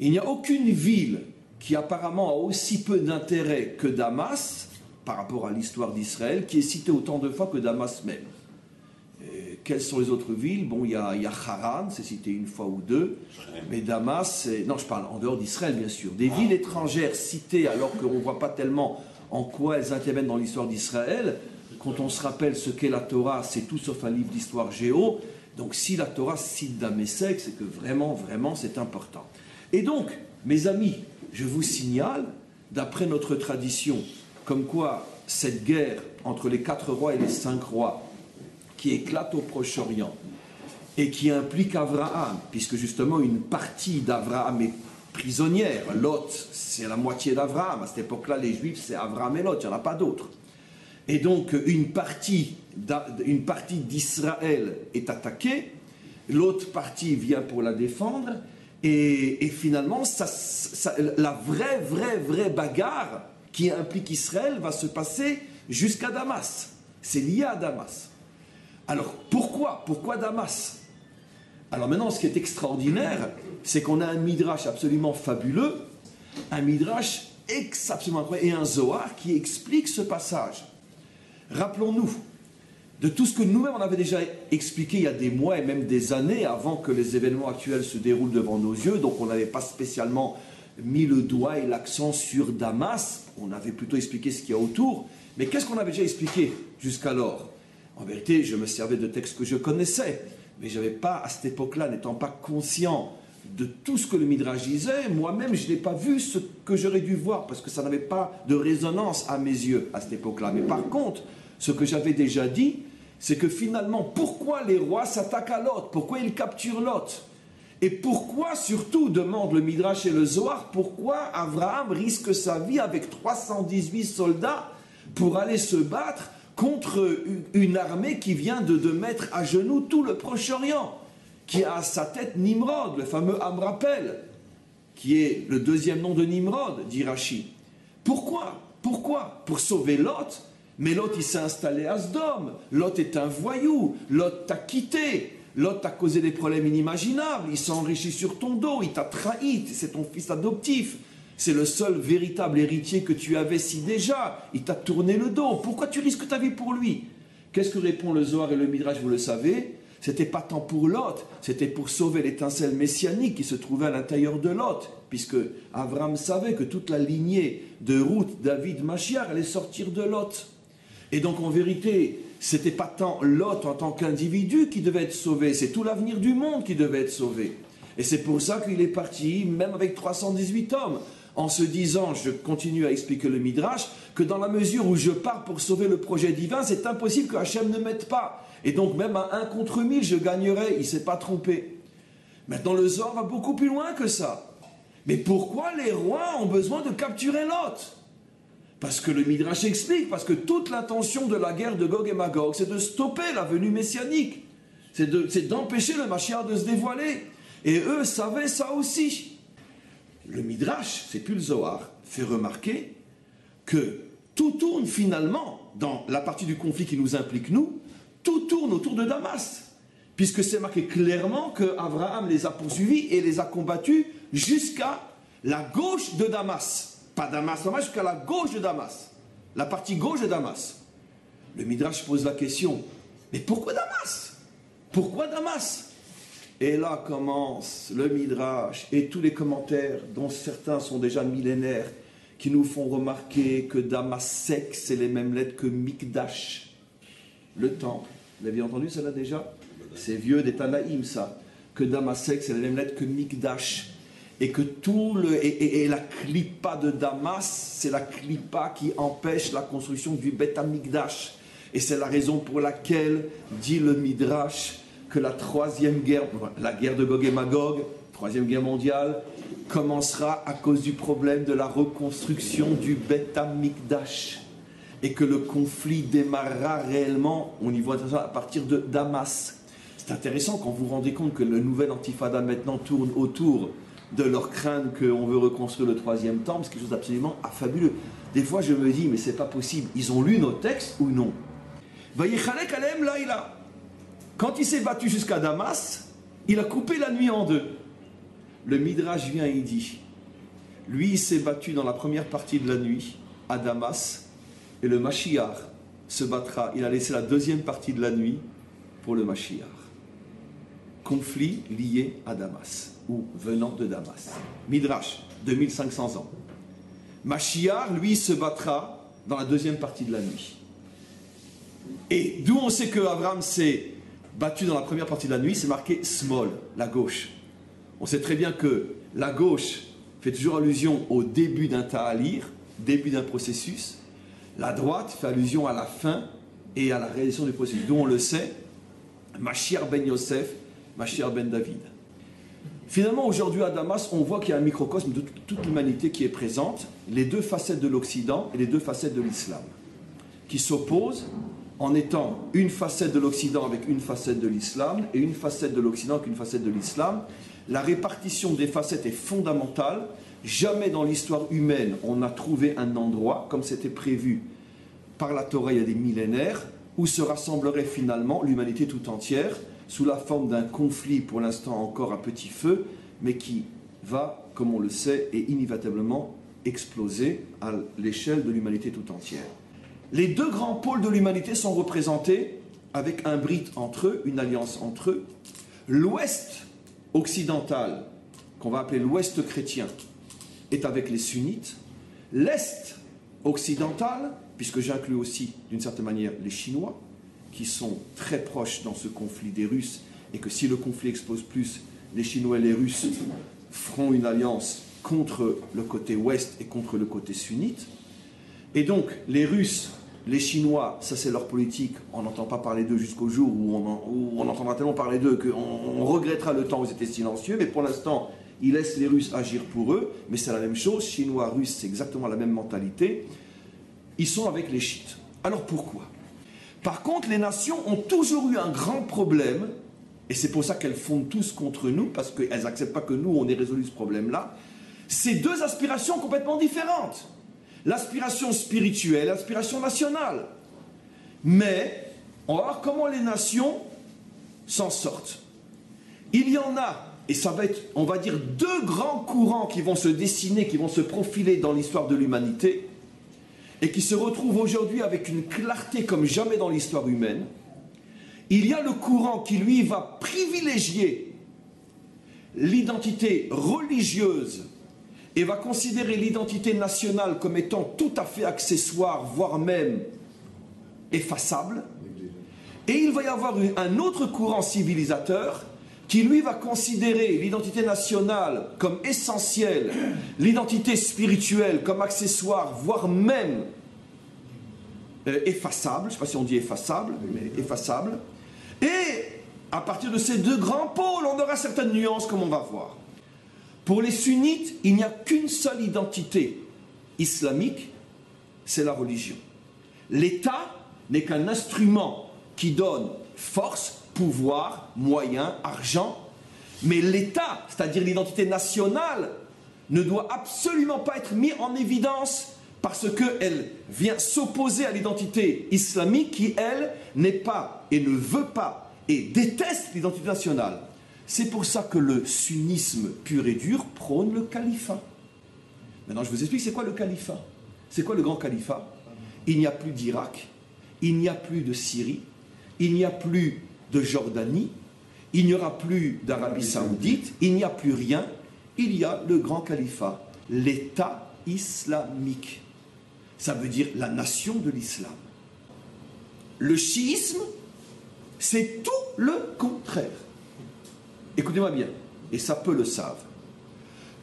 Il n'y a aucune ville qui apparemment a aussi peu d'intérêt que Damas, par rapport à l'histoire d'Israël, qui est citée autant de fois que Damas même. Et quelles sont les autres villes? Bon, il y a Haran, c'est cité une fois ou deux, mais Damas, non, je parle en dehors d'Israël, bien sûr. Des villes étrangères citées, alors qu'on ne voit pas tellement en quoi elles interviennent dans l'histoire d'Israël. Quand on se rappelle ce qu'est la Torah, c'est tout sauf un livre d'histoire géo. Donc si la Torah cite Damések, c'est que vraiment, vraiment, c'est important. Et donc, mes amis, je vous signale, d'après notre tradition, comme quoi cette guerre entre les 4 rois et les 5 rois, qui éclate au Proche-Orient, et qui implique Abraham, puisque justement une partie d'Abraham est prisonnière. Lot, c'est la moitié d'Abraham. À cette époque-là, les Juifs, c'est Abraham et Lot, il n'y en a pas d'autres. Et donc, une partie d'Israël est attaquée, l'autre partie vient pour la défendre, et finalement, la vraie bagarre qui implique Israël va se passer jusqu'à Damas. C'est lié à Damas. Alors, pourquoi Damas? Alors maintenant, ce qui est extraordinaire, c'est qu'on a un midrash absolument fabuleux, un midrash absolument incroyable, et un Zohar qui explique ce passage. Rappelons-nous de tout ce que nous-mêmes on avait déjà expliqué il y a des mois et même des années avant que les événements actuels se déroulent devant nos yeux. Donc on n'avait pas spécialement mis le doigt et l'accent sur Damas, on avait plutôt expliqué ce qu'il y a autour. Mais qu'est-ce qu'on avait déjà expliqué jusqu'alors? En vérité, je me servais de textes que je connaissais, mais je n'avais pas, à cette époque-là, n'étant pas conscient de tout ce que le Midrash disait, moi-même je n'ai pas vu ce que j'aurais dû voir, parce que ça n'avait pas de résonance à mes yeux à cette époque-là. Mais par contre, ce que j'avais déjà dit, c'est que finalement, pourquoi les rois s'attaquent à Lot? Pourquoi ils capturent Lot? Et pourquoi, surtout, demande le Midrash et le Zohar, pourquoi Abraham risque sa vie avec 318 soldats pour aller se battre contre une armée qui vient de mettre à genoux tout le Proche-Orient, qui a à sa tête Nimrod, le fameux Amrapel, qui est le deuxième nom de Nimrod, dit Rashi. Pourquoi? Pour sauver Lot. Mais Lot, il s'est installé à Sdom. Lot est un voyou. Lot t'a quitté. Lot t'a causé des problèmes inimaginables. Il s'est enrichi sur ton dos. Il t'a trahi. C'est ton fils adoptif. C'est le seul véritable héritier que tu avais si déjà. Il t'a tourné le dos. Pourquoi tu risques ta vie pour lui? Qu'est-ce que répond le Zohar et le Midrash, vous le savez? C'était pas tant pour Lot, c'était pour sauver l'étincelle messianique qui se trouvait à l'intérieur de Lot, puisque Abraham savait que toute la lignée de Ruth, David, Mashiach allait sortir de Lot. Et donc en vérité, c'était pas tant Lot en tant qu'individu qui devait être sauvé, c'est tout l'avenir du monde qui devait être sauvé. Et c'est pour ça qu'il est parti, même avec 318 hommes, en se disant, je continue à expliquer le Midrash, que dans la mesure où je pars pour sauver le projet divin, c'est impossible que Hachem ne m'aide pas. Et donc même à 1 contre 1000, je gagnerai. Il ne s'est pas trompé. Maintenant, le Zohar va beaucoup plus loin que ça. Mais pourquoi les rois ont besoin de capturer Lot? Parce que le Midrash explique, parce que toute l'intention de la guerre de Gog et Magog, c'est de stopper la venue messianique. C'est d'empêcher le Mashiach de se dévoiler. Et eux savaient ça aussi. Le Midrash, c'est plus le Zohar, fait remarquer que tout tourne finalement, dans la partie du conflit qui nous implique nous, tout tourne autour de Damas. Puisque c'est marqué clairement qu'Abraham les a poursuivis et les a combattus jusqu'à la gauche de Damas. Pas Damas, jusqu'à la gauche de Damas. La partie gauche de Damas. Le Midrash pose la question, mais pourquoi Damas? Pourquoi Damas? Et là commence le Midrash et tous les commentaires, dont certains sont déjà millénaires, qui nous font remarquer que Damasek, c'est les mêmes lettres que Mikdash, le temple. Vous l'avez entendu cela déjà? C'est vieux des Tanaïm, ça. Que Damasek, c'est les mêmes lettres que Mikdash. Et que et la clipa de Damas, c'est la clipa qui empêche la construction du Beth Amikdash. Et c'est la raison pour laquelle, dit le Midrash, que la troisième guerre, la guerre de Gog et Magog, troisième guerre mondiale, commencera à cause du problème de la reconstruction du Beth Amikdash. Et que le conflit démarrera réellement, on y voit à partir de Damas. C'est intéressant quand vous vous rendez compte que le nouvel Antifada maintenant tourne autour de leur crainte qu'on veut reconstruire le troisième temple, c'est quelque chose d'absolument fabuleux. Des fois je me dis, mais c'est pas possible, ils ont lu nos textes ou non? Vayichalek alem laïla. Quand il s'est battu jusqu'à Damas, il a coupé la nuit en deux. le Midrash vient et il dit, lui il s'est battu dans la première partie de la nuit à Damas, et le Mashiach se battra, il a laissé la deuxième partie de la nuit pour le Mashiach. Conflit lié à Damas, ou venant de Damas. Midrash, 2500 ans. Mashiach, lui, se battra dans la deuxième partie de la nuit. Et d'où on sait que Abraham s'est battu dans la première partie de la nuit, c'est marqué small, la gauche. On sait très bien que la gauche fait toujours allusion au début d'un ta'alir, début d'un processus. La droite fait allusion à la fin et à la réalisation du processus. D'où on le sait, Mashiach ben Yosef, Mashiach ben David. Finalement, aujourd'hui à Damas, on voit qu'il y a un microcosme de toute l'humanité qui est présente, les deux facettes de l'Occident et les deux facettes de l'islam, qui s'opposent en étant une facette de l'Occident avec une facette de l'islam et une facette de l'Occident avec une facette de l'islam. La répartition des facettes est fondamentale. Jamais dans l'histoire humaine on a trouvé un endroit, comme c'était prévu par la Torah il y a des millénaires, où se rassemblerait finalement l'humanité tout entière, sous la forme d'un conflit pour l'instant encore à petit feu, mais qui va, comme on le sait, et inévitablement exploser à l'échelle de l'humanité tout entière. Les deux grands pôles de l'humanité sont représentés avec un brit entre eux, une alliance entre eux. L'ouest occidental, qu'on va appeler l'ouest chrétien, est avec les sunnites. L'est occidental, puisque j'inclus aussi d'une certaine manière les Chinois, qui sont très proches dans ce conflit des Russes, et que si le conflit explose plus, les Chinois et les Russes feront une alliance contre le côté ouest et contre le côté sunnite. Et donc, les Russes, les Chinois, ça c'est leur politique, on n'entend pas parler d'eux jusqu'au jour où on entendra tellement parler d'eux qu'on regrettera le temps où ils étaient silencieux, mais pour l'instant, ils laissent les Russes agir pour eux, mais c'est la même chose, Chinois, Russes, c'est exactement la même mentalité. Ils sont avec les chiites. Alors pourquoi ? Par contre, les nations ont toujours eu un grand problème, et c'est pour ça qu'elles fondent tous contre nous, parce qu'elles n'acceptent pas que nous, on ait résolu ce problème-là. C'est deux aspirations complètement différentes. L'aspiration spirituelle, l'aspiration nationale. Mais, on va voir comment les nations s'en sortent. Il y en a, et ça va être, on va dire, deux grands courants qui vont se dessiner, qui vont se profiler dans l'histoire de l'humanité, et qui se retrouvent aujourd'hui avec une clarté comme jamais dans l'histoire humaine. Il y a le courant qui, lui, va privilégier l'identité religieuse et va considérer l'identité nationale comme étant tout à fait accessoire, voire même effaçable. Et il va y avoir un autre courant civilisateur qui, lui, va considérer l'identité nationale comme essentielle, l'identité spirituelle comme accessoire, voire même effaçable, je ne sais pas si on dit effaçable, mais effaçable. Et à partir de ces deux grands pôles, on aura certaines nuances comme on va voir. Pour les sunnites, il n'y a qu'une seule identité islamique, c'est la religion. L'État n'est qu'un instrument qui donne force, pouvoir, moyens, argent, mais l'État, c'est-à-dire l'identité nationale, ne doit absolument pas être mis en évidence parce qu'elle vient s'opposer à l'identité islamique qui, elle, n'est pas et ne veut pas et déteste l'identité nationale. C'est pour ça que le sunnisme pur et dur prône le califat. Maintenant, je vous explique c'est quoi le califat. C'est quoi le grand califat? Il n'y a plus d'Irak, il n'y a plus de Syrie, il n'y a plus de Jordanie, il n'y aura plus d'Arabie Saoudite, il n'y a plus rien, il y a le grand califat, l'État islamique. Ça veut dire la nation de l'islam. Le chiisme, c'est tout le contraire. Écoutez-moi bien, et ça peu le savent.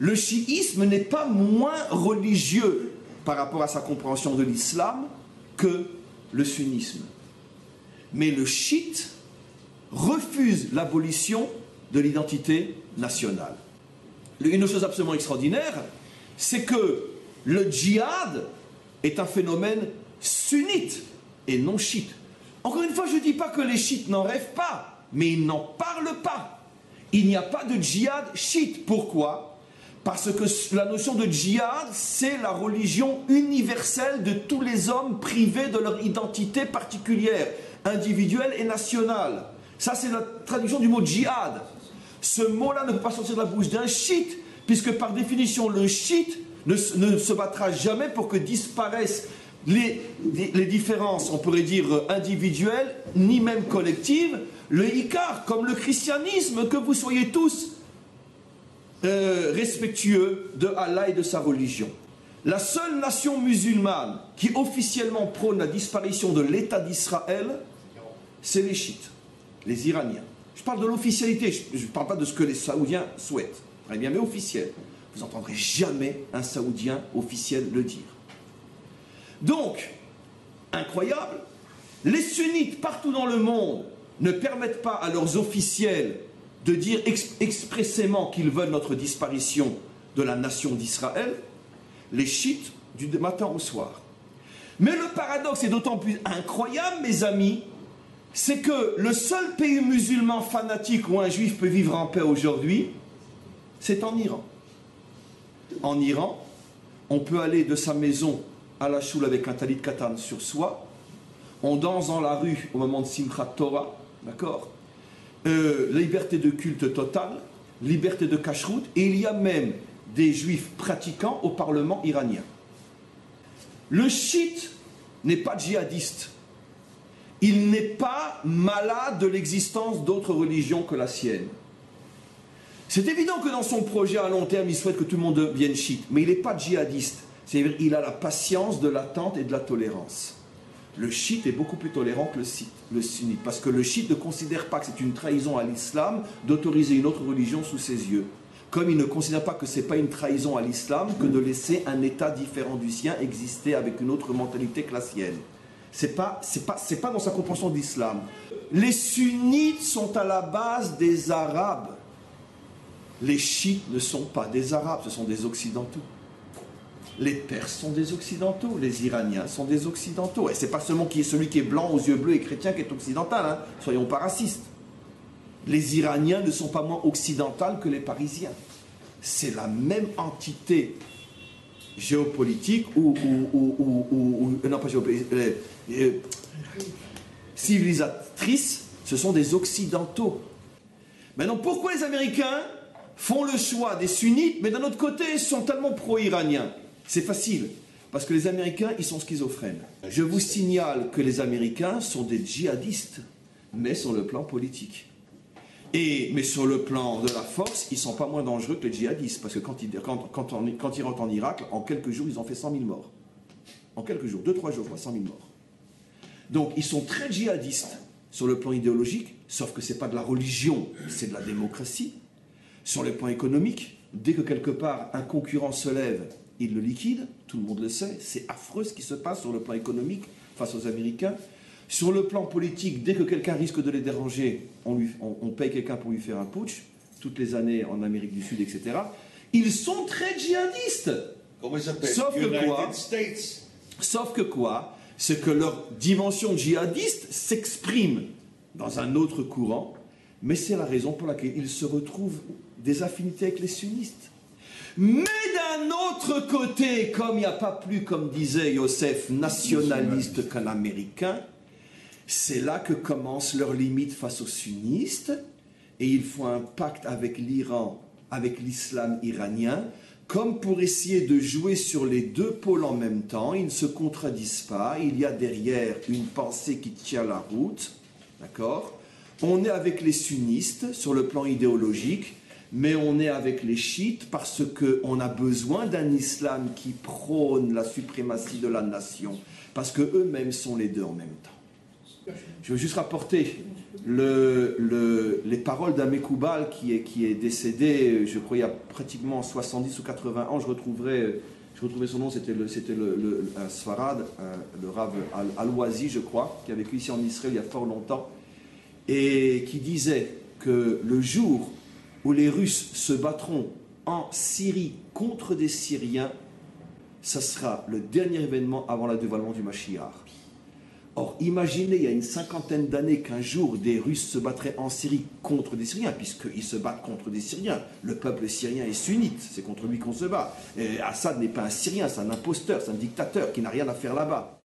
Le chiisme n'est pas moins religieux par rapport à sa compréhension de l'islam que le sunnisme. Mais le chiite refuse l'abolition de l'identité nationale. Une chose absolument extraordinaire, c'est que le djihad est un phénomène sunnite et non chiite. Encore une fois, je ne dis pas que les chiites n'en rêvent pas, mais ils n'en parlent pas. Il n'y a pas de djihad chiite. Pourquoi? Parce que la notion de djihad, c'est la religion universelle de tous les hommes privés de leur identité particulière, individuelle et nationale. Ça, c'est la traduction du mot djihad. Ce mot-là ne peut pas sortir de la bouche d'un chiite, puisque par définition, le chiite ne se battra jamais pour que disparaissent les différences, on pourrait dire individuelles, ni même collectives. Le Icar, comme le christianisme, que vous soyez tous respectueux de Allah et de sa religion. La seule nation musulmane qui officiellement prône la disparition de l'État d'Israël, c'est les chiites, les Iraniens. Je parle de l'officialité, je ne parle pas de ce que les Saoudiens souhaitent. Très bien, mais officiel. Vous n'entendrez jamais un Saoudien officiel le dire. Donc, incroyable, les sunnites partout dans le monde ne permettent pas à leurs officiels de dire expressément qu'ils veulent notre disparition de la nation d'Israël, les chiites du matin au soir. Mais le paradoxe est d'autant plus incroyable, mes amis, c'est que le seul pays musulman fanatique où un juif peut vivre en paix aujourd'hui, c'est en Iran. En Iran, on peut aller de sa maison à la choule avec un talit katan sur soi, on danse dans la rue au moment de Simchat Torah, d'accord, liberté de culte totale, liberté de kashrut, et il y a même des juifs pratiquants au Parlement iranien. Le chiite n'est pas djihadiste. Il n'est pas malade de l'existence d'autres religions que la sienne. C'est évident que dans son projet à long terme, il souhaite que tout le monde devienne chiite, mais il n'est pas djihadiste. C'est-à-dire qu'il a la patience de l'attente et de la tolérance. Le chiite est beaucoup plus tolérant que le sunnite, parce que le chiite ne considère pas que c'est une trahison à l'islam d'autoriser une autre religion sous ses yeux. Comme il ne considère pas que ce n'est pas une trahison à l'islam que de laisser un État différent du sien exister avec une autre mentalité que la sienne. C'est pas dans sa compréhension de l'islam. Les sunnites sont à la base des Arabes. Les chiites ne sont pas des Arabes, ce sont des Occidentaux. Les Perses sont des Occidentaux, les Iraniens sont des Occidentaux. Et ce n'est pas seulement celui qui est blanc aux yeux bleus et chrétien qui est occidental, hein. Soyons pas racistes. Les Iraniens ne sont pas moins occidentaux que les Parisiens. C'est la même entité géopolitique non pas géopolitique, civilisatrice, ce sont des Occidentaux. Maintenant, pourquoi les Américains font le choix des sunnites, mais d'un autre côté, sont tellement pro-iraniens? C'est facile, parce que les Américains, ils sont schizophrènes. Je vous signale que les Américains sont des djihadistes, mais sur le plan politique. Mais sur le plan de la force, ils ne sont pas moins dangereux que les djihadistes, parce que quand ils rentrent en Irak, en quelques jours, ils ont fait 100 000 morts. En quelques jours, 2-3 jours, 100 000 morts. Donc, ils sont très djihadistes sur le plan idéologique, sauf que ce n'est pas de la religion, c'est de la démocratie. Sur le plan économique, dès que quelque part un concurrent se lève, il le liquide, tout le monde le sait, c'est affreux ce qui se passe sur le plan économique face aux Américains. Sur le plan politique, dès que quelqu'un risque de les déranger, on paye quelqu'un pour lui faire un putsch, toutes les années en Amérique du Sud, etc. Ils sont très djihadistes. Comment ça s'appelle? Sauf que quoi? C'est que leur dimension djihadiste s'exprime dans un autre courant, mais c'est la raison pour laquelle ils se retrouvent des affinités avec les sunnistes. Mais d'un autre côté, comme il n'y a pas plus, comme disait Youssef, nationaliste qu'un Américain, c'est là que commencent leurs limites face aux sunnistes, et ils font un pacte avec l'Iran, avec l'islam iranien, comme pour essayer de jouer sur les deux pôles en même temps. Ils ne se contradisent pas, il y a derrière une pensée qui tient la route, d'accord? On est avec les sunnistes sur le plan idéologique, mais on est avec les chiites parce qu'on a besoin d'un islam qui prône la suprématie de la nation, parce qu'eux-mêmes sont les deux en même temps. Je veux juste rapporter les paroles d'un Mekoubal qui est décédé, je crois, il y a pratiquement 70 ou 80 ans. Je retrouvais son nom, c'était un Sfarad, le Rav Al-Wazi, je crois, qui a vécu ici en Israël il y a fort longtemps, et qui disait que le jour où les Russes se battront en Syrie contre des Syriens, ça sera le dernier événement avant le dévoilement du Mashiach. Or, imaginez, il y a une 50aine d'années qu'un jour des Russes se battraient en Syrie contre des Syriens, puisqu'ils se battent contre des Syriens. Le peuple syrien est sunnite, c'est contre lui qu'on se bat. Et Assad n'est pas un Syrien, c'est un imposteur, c'est un dictateur qui n'a rien à faire là-bas.